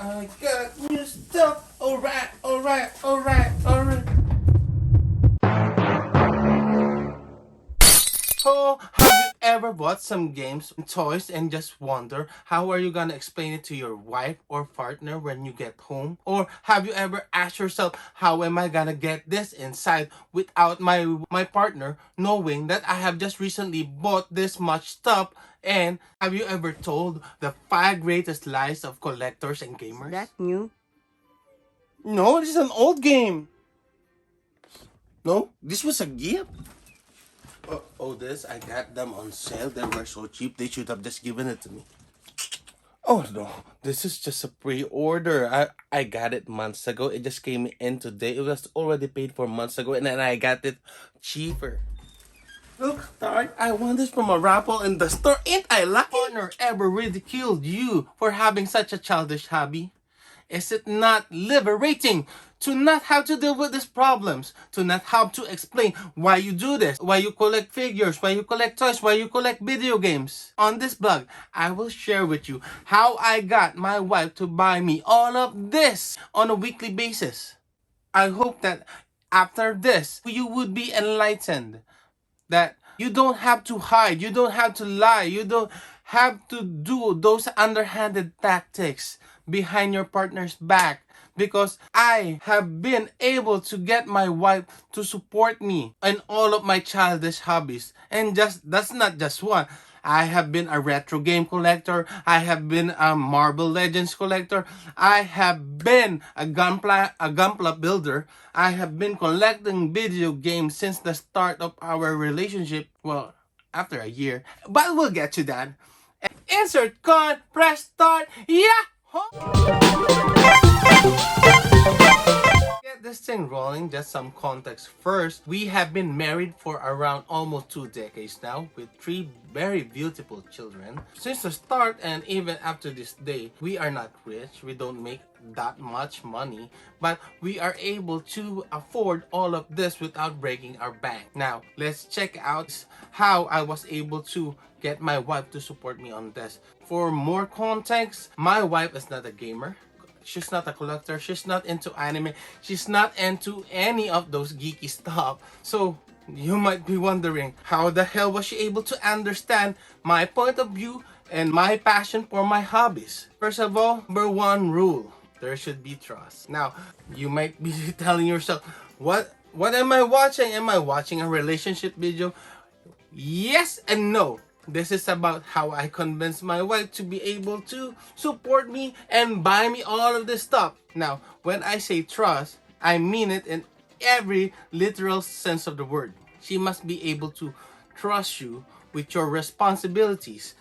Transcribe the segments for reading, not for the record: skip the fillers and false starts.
I got new stuff. Alright, alright, alright, alright. Oh, have you ever bought some games and toys and just wonder how are you gonna explain it to your wife or partner when you get home? Or have you ever asked yourself, how am I gonna get this inside without my partner knowing that I have just recently bought this much stuff? And have you ever told the 5 greatest lies of collectors and gamers? That new? No, this is an old game. No, this was a gift. Oh, this, I got them on sale. They were so cheap, they should have just given it to me. Oh no, this is just a pre-order. I got it months ago. It just came in today. It was already paid for months ago, and then I got it cheaper. Look, Tart, I won this from a raffle in the store. Ain't I lucky? Partner ever ridiculed you for having such a childish hobby? Is it not liberating to not have to deal with these problems? To not have to explain why you do this, why you collect figures, why you collect toys, why you collect video games? On this blog, I will share with you how I got my wife to buy me all of this on a weekly basis. I hope that after this, you would be enlightened that you don't have to hide, you don't have to lie, you don't have to do those underhanded tactics behind your partner's back, because I have been able to get my wife to support me in all of my childish hobbies. And just that's not just one. I have been a retro game collector. I have been a Marble Legends collector. I have been a gunpla builder. I have been collecting video games since the start of our relationship. Well, after a year. But we'll get to that. Insert con, press start. Yeah! Get this thing rolling, just some context first. We have been married for around almost 2 decades now, with 3 very beautiful children. Since the start and even after this day, we are not rich, we don't make that much money, but we are able to afford all of this without breaking our bank. Now, let's check out how I was able to get my wife to support me on this. For more context, my wife is not a gamer. She's not a collector. She's not into anime. She's not into any of those geeky stuff. So you might be wondering, how the hell was she able to understand my point of view and my passion for my hobbies? First of all, number one rule, there should be trust. Now, you might be telling yourself, what am I watching? Am I watching a relationship video? Yes and no. This is about how I convinced my wife to be able to support me and buy me all of this stuff. Now, when I say trust, I mean it in every literal sense of the word. She must be able to trust you with your responsibilities.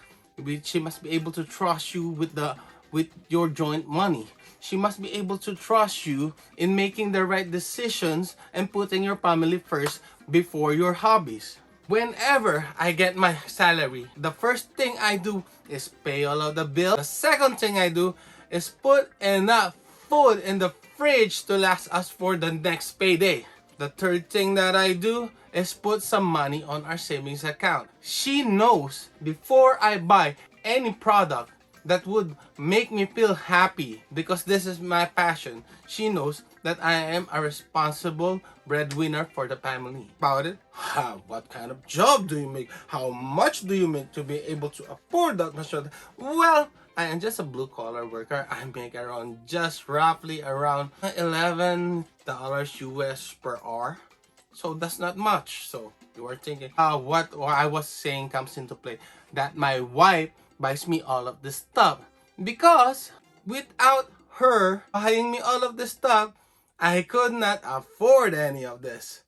She must be able to trust you with your joint money. She must be able to trust you in making the right decisions and putting your family first before your hobbies. Whenever I get my salary, the first thing I do is pay all of the bills. The second thing I do is put enough food in the fridge to last us for the next payday. The third thing that I do is put some money on our savings account. She knows before I buy any product that would make me feel happy, because this is my passion. She knows that I am a responsible breadwinner for the family. About it, what kind of job do you make? How much do you make to be able to afford that much? Well, I am just a blue collar worker. I make around just roughly around $11 US per hour. So that's not much. So you are thinking, what I was saying comes into play. That my wife buys me all of this stuff, because without her buying me all of this stuff, I could not afford any of this.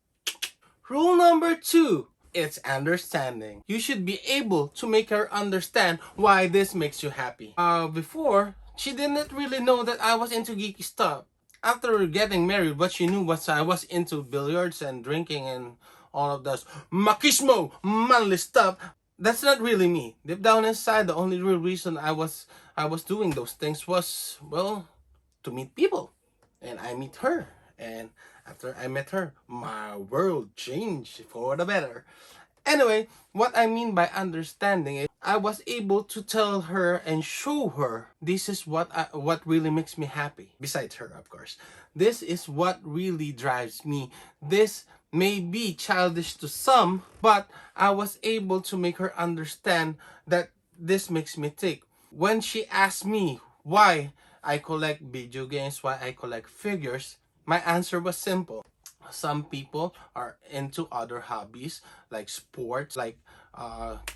Rule number 2, it's understanding. You should be able to make her understand why this makes you happy. Before, she didn't really know that I was into geeky stuff. After getting married, what she knew was I was into billiards and drinking and all of this machismo, manly stuff. That's not really me. Deep down inside, the only real reason I was doing those things was, well, to meet people. And I meet her. And after I met her, my world changed for the better. Anyway, what I mean by understanding is I was able to tell her and show her this is what really makes me happy. Besides her, of course. This is what really drives me. This may be childish to some, but I was able to make her understand that this makes me tick. When she asked me why I collect video games, why I collect figures, my answer was simple. Some people are into other hobbies like sports, like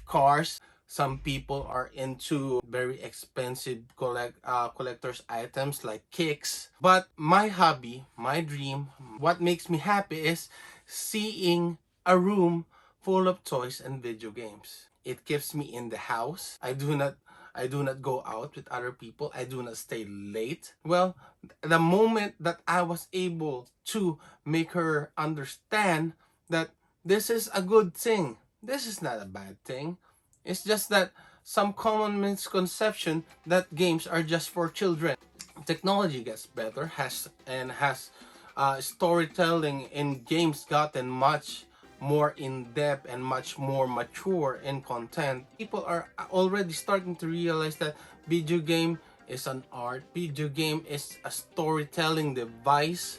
cars. Some people are into very expensive collector's items like kicks. But my hobby, my dream, what makes me happy is seeing a room full of toys and video games. It keeps me in the house. I do not go out with other people. I do not stay late. Well, the moment that I was able to make her understand that this is a good thing, this is not a bad thing. It's just that some common misconception that games are just for children. Technology gets better, has storytelling in games gotten much more in depth and much more mature in content. People are already starting to realize that video game is an art, video game is a storytelling device,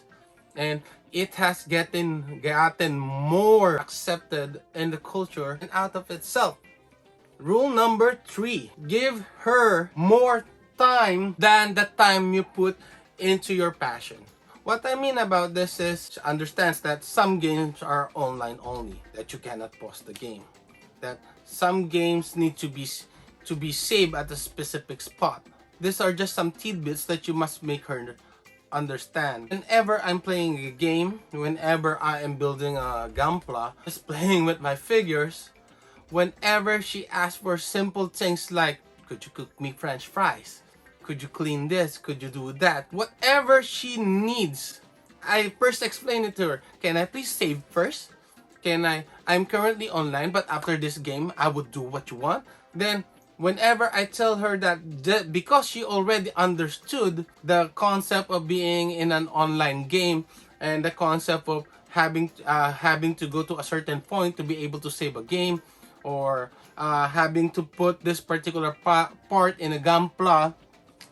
and it has gotten more accepted in the culture and out of itself. Rule number 3, give her more time than the time you put into your passion. What I mean about this is she understands that some games are online only, that you cannot pause the game, that some games need to be saved at a specific spot. These are just some tidbits that you must make her understand. Whenever I'm playing a game, whenever I am building a gampla, just playing with my figures, whenever she asks for simple things like, could you cook me french fries? Could you clean this? Could you do that? Whatever she needs, I first explain it to her. Can I please save first? I'm currently online, but after this game, I would do what you want. Then, whenever I tell her that because she already understood the concept of being in an online game and the concept of having to go to a certain point to be able to save a game, or having to put this particular part in a gampla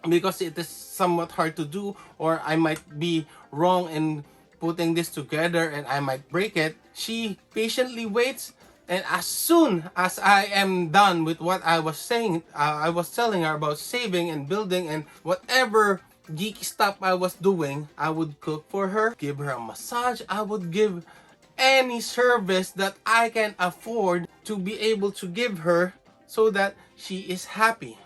because it is somewhat hard to do, or I might be wrong in putting this together and I might break it. She patiently waits, and as soon as I am done with what I was saying, I was telling her about saving and building and whatever geeky stuff I was doing, I would cook for her, give her a massage, I would give any service that I can afford to be able to give her so that she is happy.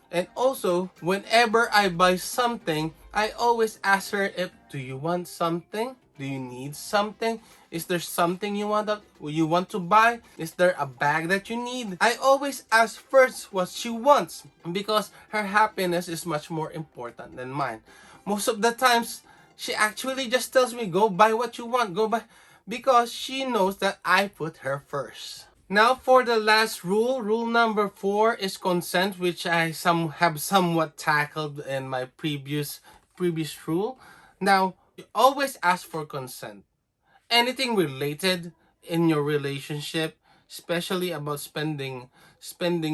And also, whenever I buy something, I always ask her if, do you want something? Do you need something? Is there something you want to buy? Is there a bag that you need? I always ask first what she wants because her happiness is much more important than mine. Most of the times, she actually just tells me, go buy what you want, go buy, because she knows that I put her first. Now for the last rule, rule number 4 is consent, which I have somewhat tackled in my previous rule. Now, you always ask for consent. Anything related in your relationship, especially about spending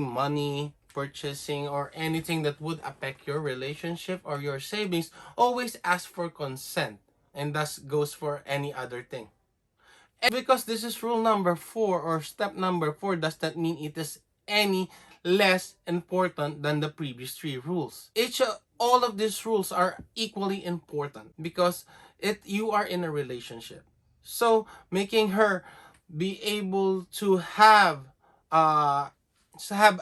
money, purchasing, or anything that would affect your relationship or your savings, always ask for consent. And thus goes for any other thing. And because this is rule number 4 or step number 4, does that mean it is any less important than the previous 3 rules? All of these rules are equally important because you are in a relationship. So making her be able to have a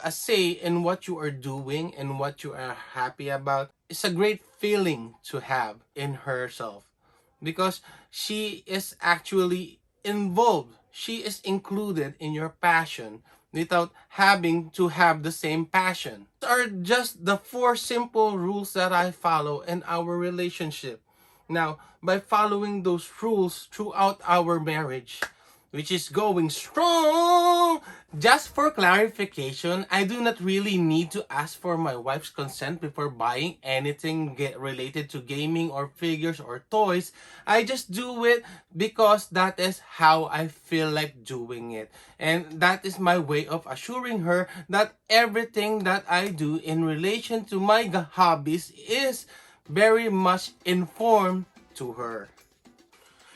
say in what you are doing and what you are happy about is a great feeling to have in herself, because she is actually involved. She is included in your passion without having to have the same passion. These are just the 4 simple rules that I follow in our relationship. Now, by following those rules throughout our marriage, which is going strong. Just for clarification, I do not really need to ask for my wife's consent before buying anything related to gaming or figures or toys. I just do it because that is how I feel like doing it. And that is my way of assuring her that everything that I do in relation to my hobbies is very much informed to her.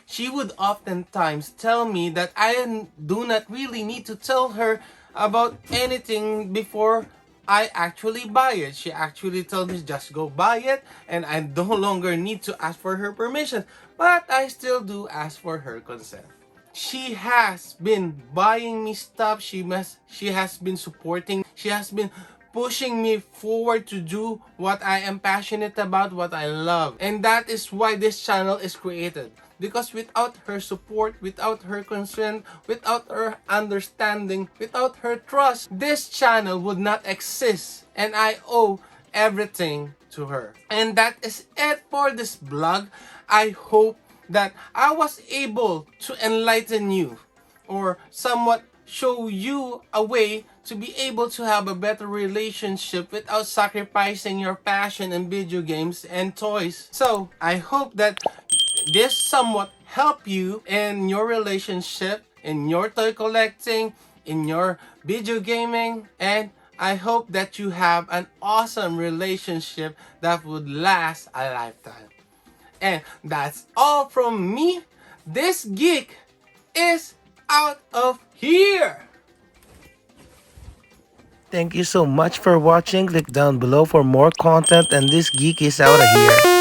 She would oftentimes tell me that I do not really need to tell her about anything before I actually buy it. She actually tells me just go buy it and I no longer need to ask for her permission. But I still do ask for her consent. She has been buying me stuff. She has been supporting. She has been pushing me forward to do what I am passionate about, what I love. And that is why this channel is created. Because without her support, without her consent, without her understanding, without her trust, this channel would not exist. And I owe everything to her. And that is it for this vlog. I hope that I was able to enlighten you or somewhat show you a way to be able to have a better relationship without sacrificing your passion in video games and toys. So I hope that this somewhat help you in your relationship, in your toy collecting, in your video gaming, and I hope that you have an awesome relationship that would last a lifetime. And that's all from me. This geek is out of here. Thank you so much for watching. Click down below for more content, and this geek is out of here.